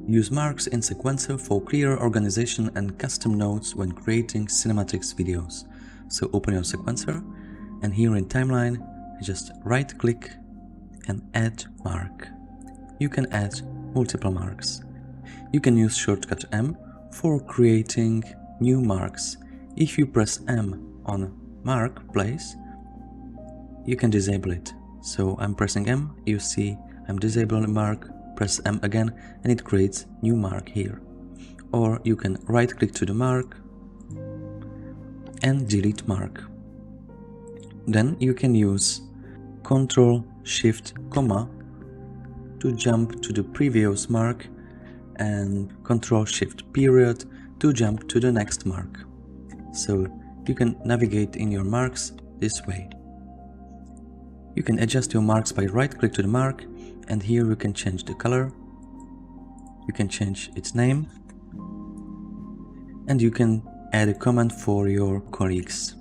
Use marks in Sequencer for clear organization and custom notes when creating cinematics videos. So open your Sequencer, and here in Timeline, just right-click and add mark. You can add multiple marks. You can use shortcut M for creating new marks. If you press M on mark place, you can disable it. So I'm pressing M, you see I'm disabling mark, press M again, and it creates new mark here. Or you can right click to the mark and delete mark. Then you can use Ctrl Shift comma to jump to the previous mark and Ctrl Shift period to jump to the next mark. So you can navigate in your marks this way. You can adjust your marks by right click to the mark, and here you can change the color, you can change its name, and you can add a comment for your colleagues.